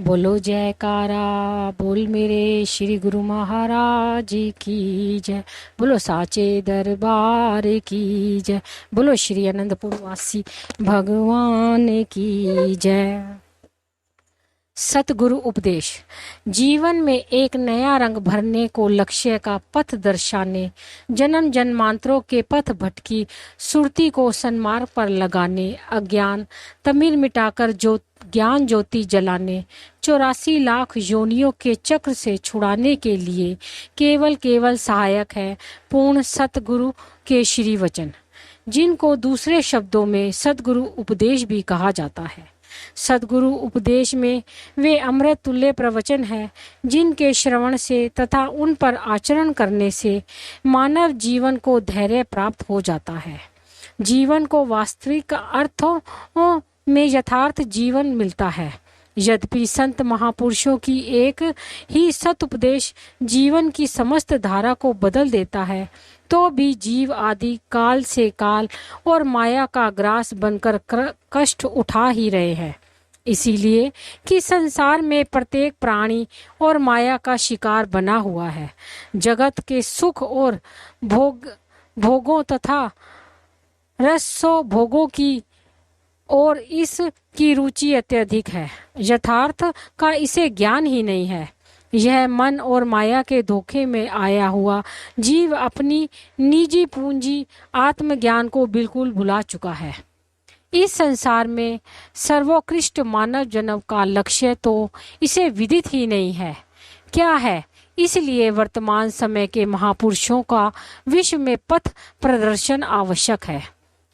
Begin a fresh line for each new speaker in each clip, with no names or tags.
बोलो जयकारा, बोल मेरे श्री गुरु महाराज की जय। बोलो साचे दरबार की जय। बोलो श्री अनंतपुरवासी भगवान की जय। सतगुरु उपदेश जीवन में एक नया रंग भरने को, लक्ष्य का पथ दर्शाने, जन्म जन्मांतरों के पथ भटकी सुरती को सन्मार्ग पर लगाने, अज्ञान तमिल मिटाकर ज्ञान ज्योति जलाने, 84 लाख योनियों के चक्र से छुड़ाने के लिए केवल सहायक है पूर्ण सतगुरु के श्री वचन, जिनको दूसरे शब्दों में सतगुरु उपदेश भी कहा जाता है। सद्गुरु उपदेश में वे अमृत तुल्य प्रवचन हैं, जिनके श्रवण से तथा उन पर आचरण करने से मानव जीवन को धैर्य प्राप्त हो जाता है। जीवन को वास्तविक अर्थों में यथार्थ जीवन मिलता है। यद्यपि संत महापुरुषों की एक ही सत उपदेश जीवन की समस्त धारा को बदल देता है, तो भी जीव आदि काल से काल और माया का ग्रास बनकर कष्ट उठा ही रहे हैं। इसीलिए कि संसार में प्रत्येक प्राणी और माया का शिकार बना हुआ है। जगत के सुख और भोगों तथा रसो भोगों की और इसकी रुचि अत्यधिक है। यथार्थ का इसे ज्ञान ही नहीं है। यह मन और माया के धोखे में आया हुआ जीव अपनी निजी पूंजी आत्मज्ञान को बिल्कुल भुला चुका है। इस संसार में सर्वोत्कृष्ट मानव जन्म का लक्ष्य तो इसे विदित ही नहीं है क्या है। इसलिए वर्तमान समय के महापुरुषों का विश्व में पथ प्रदर्शन आवश्यक है।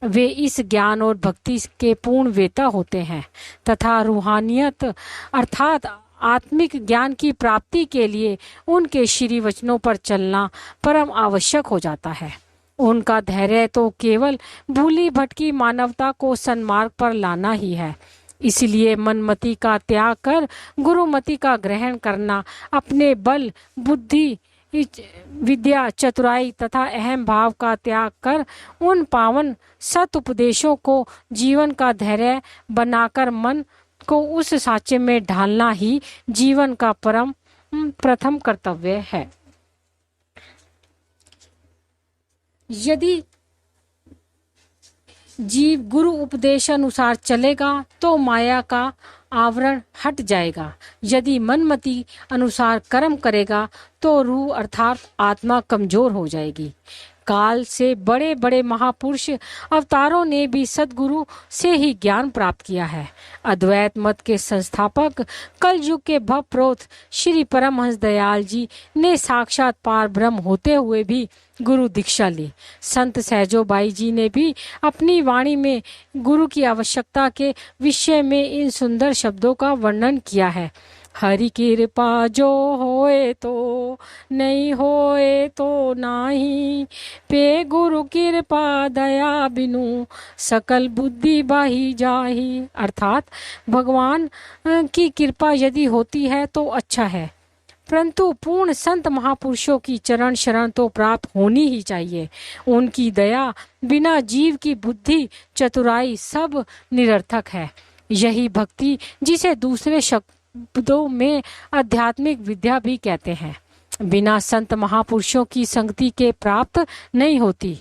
वे इस ज्ञान और भक्ति के पूर्ण वेता होते हैं तथा रूहानियत अर्थात आत्मिक ज्ञान की प्राप्ति के लिए उनके श्री वचनों पर चलना परम आवश्यक हो जाता है। उनका धैर्य तो केवल भूली भटकी मानवता को सन्मार्ग पर लाना ही है। इसलिए मनमति का त्याग कर गुरुमति का ग्रहण करना, अपने बल बुद्धि विद्या चतुराई तथा अहम भाव का त्याग कर उन पावन सत उपदेशों को जीवन का धैर्य बनाकर मन को उस साचे में ढालना ही जीवन का प्रथम कर्तव्य है। यदि जीव गुरु उपदेश अनुसार चलेगा तो माया का आवरण हट जाएगा। यदि मनमति अनुसार कर्म करेगा तो रूह अर्थात आत्मा कमजोर हो जाएगी। काल से बड़े बड़े महापुरुष अवतारों ने भी सद्गुरु से ही ज्ञान प्राप्त किया है। अद्वैत मत के संस्थापक कलयुग के भवप्रोत श्री परमहंस दयाल जी ने साक्षात पार ब्रह्म होते हुए भी गुरु दीक्षा ली। संत सहजोबाई जी ने भी अपनी वाणी में गुरु की आवश्यकता के विषय में इन सुंदर शब्दों का वर्णन किया है। हरि कृपा जो होए तो नहीं होए तो नाही, पे गुरु कृपा दया बिनु सकल बुद्धि बाही जाही। अर्थात भगवान की कृपा यदि होती है तो अच्छा है, परंतु पूर्ण संत महापुरुषों की चरण शरण तो प्राप्त होनी ही चाहिए। उनकी दया बिना जीव की बुद्धि चतुराई सब निरर्थक है। यही भक्ति जिसे दूसरे शब्दों में आध्यात्मिक विद्या भी कहते हैं, बिना संत महापुरुषों की संगति के प्राप्त नहीं होती।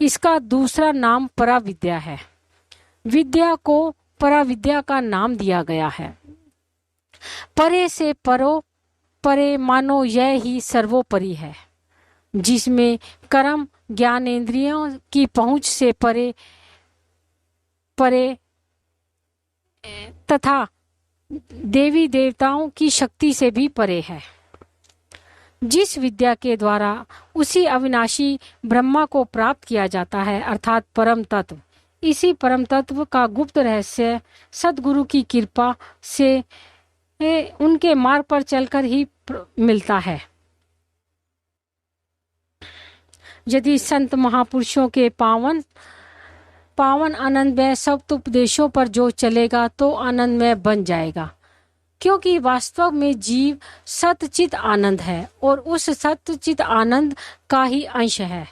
इसका दूसरा नाम पराविद्या है। विद्या को पराविद्या का नाम दिया गया है। परे से परे मानो यह ही सर्वोपरि है, जिसमें कर्म ज्ञानेंद्रियों की पहुंच से परे तथा देवी देवताओं की शक्ति से भी परे है। जिस विद्या के द्वारा उसी अविनाशी ब्रह्मा को प्राप्त किया जाता है अर्थात परम तत्व। इसी परम तत्व का गुप्त रहस्य सद्गुरु की कृपा से उनके मार्ग पर चलकर ही मिलता है। यदि संत महापुरुषों के पावन आनंदमय सप्त उपदेशों पर जो चलेगा तो आनंदमय बन जाएगा, क्योंकि वास्तव में जीव सतचित आनंद है और उस सतचित आनंद का ही अंश है।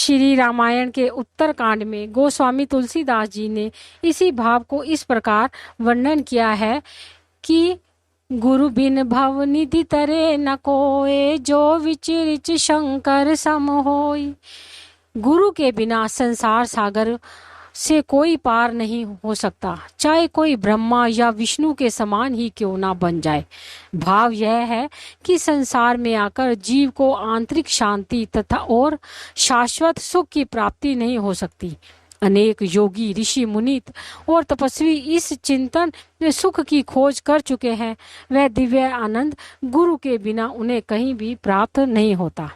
श्री रामायण के उत्तरकांड में गोस्वामी तुलसीदास जी ने इसी भाव को इस प्रकार वर्णन किया है कि गुरु बिन भव निधि तरे न कोय, जो विचिरिच शंकर सम होय। गुरु के बिना संसार सागर से कोई पार नहीं हो सकता, चाहे कोई ब्रह्मा या विष्णु के समान ही क्यों ना बन जाए। भाव यह है कि संसार में आकर जीव को आंतरिक शांति तथा और शाश्वत सुख की प्राप्ति नहीं हो सकती। अनेक योगी, ऋषि, मुनीत और तपस्वी इस चिंतन में सुख की खोज कर चुके हैं। वह दिव्य आनंद गुरु के बिना उन्हें कहीं भी प्राप्त नहीं होता।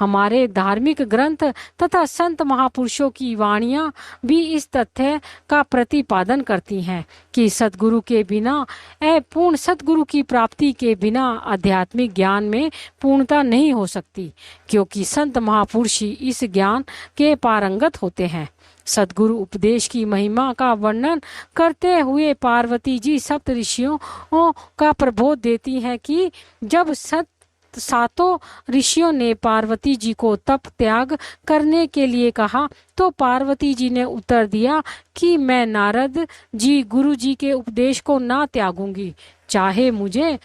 हमारे धार्मिक ग्रंथ तथा संत महापुरुषों की वाणियां भी इस तथ्य का प्रतिपादन करती हैं कि सद्गुरु के बिना, पूर्ण सद्गुरु की प्राप्ति के बिना आध्यात्मिक ज्ञान में पूर्णता नहीं हो सकती, क्योंकि संत महापुरुष ही इस ज्ञान के पारंगत होते हैं। सद्गुरु उपदेश की महिमा का वर्णन करते हुए पार्वती जी सप्त ऋषियों का प्रबोध देती हैं कि जब सातों ऋषियों ने पार्वती जी को तप त्याग करने के लिए कहा, तो पार्वती जी ने उत्तर दिया कि मैं नारद जी गुरु जी के उपदेश को ना त्यागूंगी, चाहे मुझे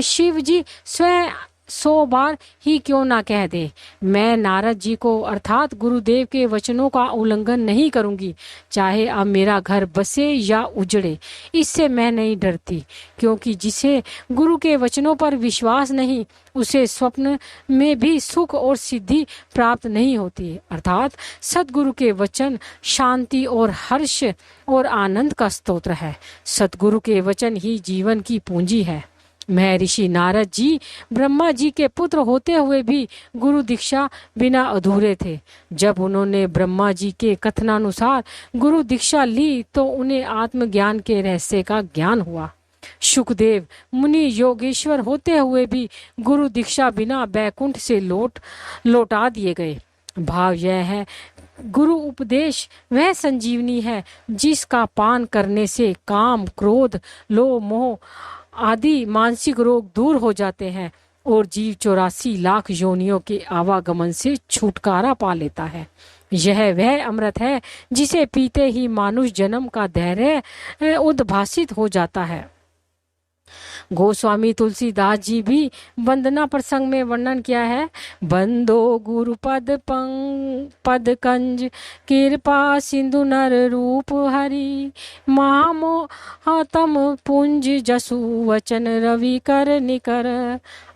शिव जी स्वयं 100 बार ही क्यों ना कह दे। मैं नारद जी को अर्थात गुरुदेव के वचनों का उल्लंघन नहीं करूंगी, चाहे अब मेरा घर बसे या उजड़े, इससे मैं नहीं डरती, क्योंकि जिसे गुरु के वचनों पर विश्वास नहीं, उसे स्वप्न में भी सुख और सिद्धि प्राप्त नहीं होती। अर्थात सद्गुरु के वचन शांति और हर्ष और आनंद का स्तोत्र है। सद्गुरु के वचन ही जीवन की पूंजी है। महर्षि नारद जी ब्रह्मा जी के पुत्र होते हुए भी गुरु दीक्षा बिना अधूरे थे। जब उन्होंने ब्रह्मा जी के कथनानुसार गुरु दीक्षा ली, तो उन्हें आत्मज्ञान के रहस्य का ज्ञान हुआ। शुकदेव मुनि योगेश्वर होते हुए भी गुरु दीक्षा बिना बैकुंठ से लौटा दिए गए। भाव यह है, गुरु उपदेश वह संजीवनी है जिसका पान करने से काम, क्रोध, लोभ, मोह आदि मानसिक रोग दूर हो जाते हैं और जीव 84 लाख योनियों के आवागमन से छुटकारा पा लेता है। यह वह अमृत है जिसे पीते ही मानुष जन्म का धैर्य उद्भासित हो जाता है। गोस्वामी तुलसीदास जी भी वंदना प्रसंग में वर्णन किया है। बंदो गुरु पद कंज, कृपा सिंधु नर रूप हरि, महामोहतम पुंज जसु वचन रवि कर निकर।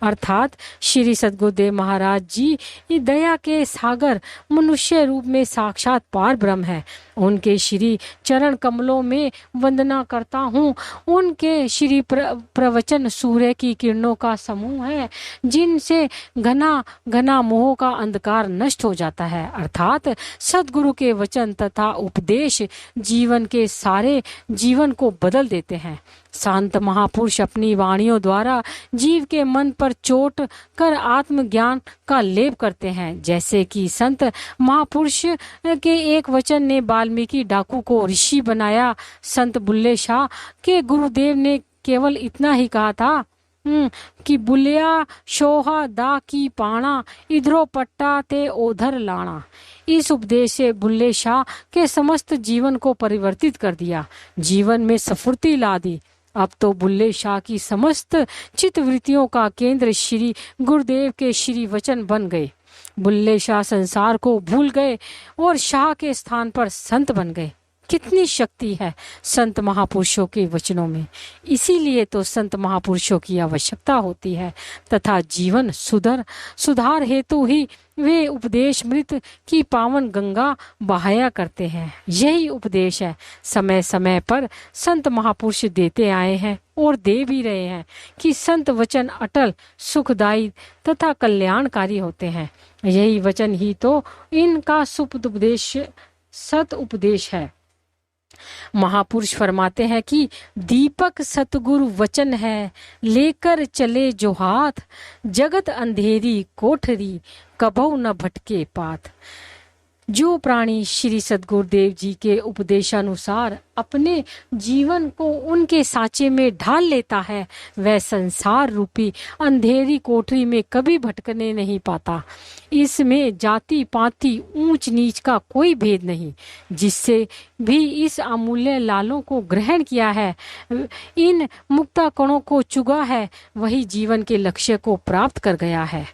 अर्थात श्री सद्गुरुदेव महाराज जी दया के सागर मनुष्य रूप में साक्षात पार ब्रह्म है। उनके श्री चरण कमलों में वंदना करता हूँ। उनके श्री प्रवचन सूर्य की किरणों का समूह है, जिनसे घना घना मोह का अंधकार नष्ट हो जाता है। अर्थात सद्गुरु के वचन तथा उपदेश जीवन के सारे जीवन को बदल देते हैं। शांत महापुरुष अपनी वाणियों द्वारा जीव के मन पर चोट कर आत्मज्ञान का लेप करते हैं। जैसे कि संत महापुरुष के एक वचन ने वाल्मीकि डाकू को ऋषि बनाया। संत बुल्ले शाह के गुरुदेव ने केवल इतना ही कहा था कि बुलिया शोहा दा की पाना, इधरो पट्टा ते ओधर लाना। इस उपदेश से बुल्ले शाह के समस्त जीवन को परिवर्तित कर दिया, जीवन में स्फूर्ति ला दी। अब तो बुल्ले शाह की समस्त चित्तवृत्तियों का केंद्र श्री गुरुदेव के श्री वचन बन गए। बुल्ले शाह संसार को भूल गए और शाह के स्थान पर संत बन गए। कितनी शक्ति है संत महापुरुषों के वचनों में। इसीलिए तो संत महापुरुषों की आवश्यकता होती है तथा जीवन सुधार हेतु ही वे उपदेश मृत की पावन गंगा बहाया करते हैं। यही उपदेश है समय समय पर संत महापुरुष देते आए हैं और दे भी रहे हैं कि संत वचन अटल, सुखदायी तथा कल्याणकारी होते हैं। यही वचन ही तो इनका सत उपदेश है। महापुरुष फरमाते हैं कि दीपक सतगुरु वचन है, लेकर चले जो हाथ, जगत अंधेरी कोठरी, कबहु न भटके पात। जो प्राणी श्री सद्गुरुदेव जी के उपदेशानुसार अपने जीवन को उनके साँचे में ढाल लेता है, वह संसार रूपी अंधेरी कोठरी में कभी भटकने नहीं पाता। इसमें जाति पाति ऊंच नीच का कोई भेद नहीं। जिससे भी इस अमूल्य लालों को ग्रहण किया है, इन मुक्ता कणों को चुगा है, वही जीवन के लक्ष्य को प्राप्त कर गया है।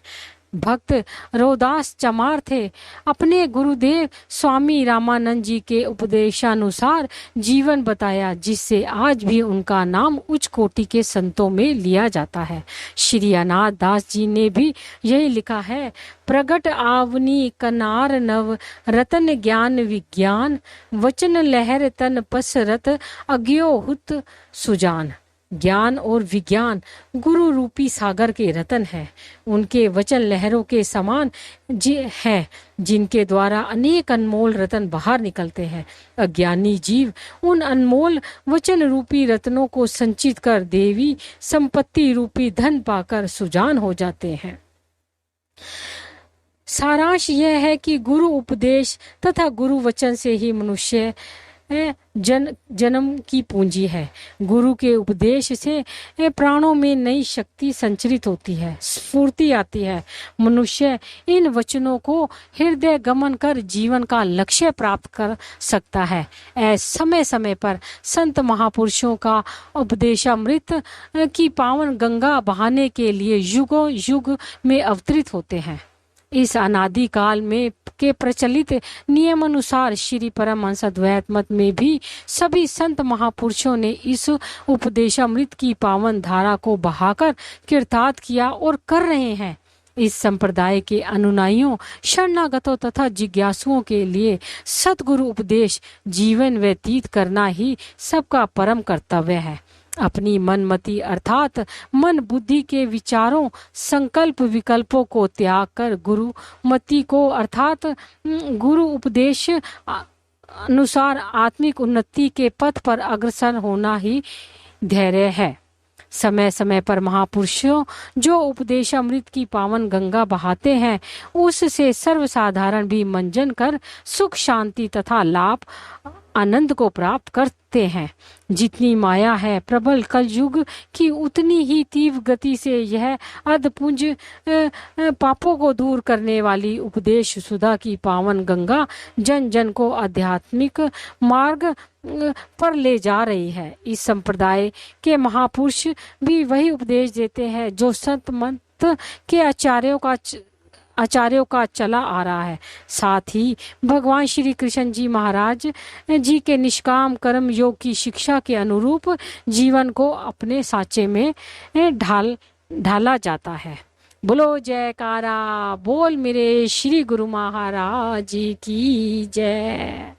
भक्त रोदास चमार थे। अपने गुरुदेव स्वामी रामानंद जी के उपदेशानुसार जीवन बताया, जिससे आज भी उनका नाम उच्च कोटि के संतों में लिया जाता है। श्री अनाथ दास जी ने भी यही लिखा है, प्रगट आवनी कनार नव रतन ज्ञान विज्ञान, वचन लहर तन पसरत अज्ञो हुत सुजान। ज्ञान और विज्ञान गुरु रूपी सागर के रतन हैं। उनके वचन लहरों के समान हैं, जिनके द्वारा अनेक अनमोल रतन बाहर निकलते हैं। अज्ञानी जीव उन अनमोल वचन रूपी रत्नों को संचित कर देवी संपत्ति रूपी धन पाकर सुजान हो जाते हैं। सारांश यह है कि गुरु उपदेश तथा गुरु वचन से ही मनुष्य जन्म की पूंजी है। गुरु के उपदेश से प्राणों में नई शक्ति संचरित होती है, स्फूर्ति आती है। मनुष्य इन वचनों को हृदय गमन कर जीवन का लक्ष्य प्राप्त कर सकता है। समय समय पर संत महापुरुषों का उपदेशामृत की पावन गंगा बहाने के लिए युगों युग में अवतरित होते हैं। इस अनादि काल में के प्रचलित नियमानुसार श्री परमहंस अद्वैत मत में भी सभी संत महापुरुषों ने इस उपदेशामृत की पावन धारा को बहाकर कृतार्थ किया और कर रहे हैं। इस संप्रदाय के अनुयायियों, शरणागतों तथा जिज्ञासुओं के लिए सतगुरु उपदेश जीवन व्यतीत करना ही सबका परम कर्तव्य है। अपनी मनमति अर्थात मन बुद्धि के विचारों, संकल्प विकल्पों को त्याग कर गुरु मति को अर्थात गुरु उपदेश अनुसार आत्मिक उन्नति के पथ पर अग्रसर होना ही धैर्य है। समय समय पर महापुरुषों जो उपदेशामृत की पावन गंगा बहाते हैं, उससे सर्वसाधारण भी मंजन कर सुख शांति तथा लाभ आनंद को प्राप्त करते हैं। जितनी माया है प्रबल कलयुग की, उतनी ही तीव्र गति से यह अधपुंज पापों को दूर करने वाली उपदेश सुधा की पावन गंगा जन जन को आध्यात्मिक मार्ग पर ले जा रही है। इस संप्रदाय के महापुरुष भी वही उपदेश देते हैं जो संत मत के आचार्यों का चला आ रहा है। साथ ही भगवान श्री कृष्ण जी महाराज जी के निष्काम कर्म योग की शिक्षा के अनुरूप जीवन को अपने साँचे में ढाला जाता है। बोलो जयकारा बोल मेरे श्री गुरु महाराज जी की जय।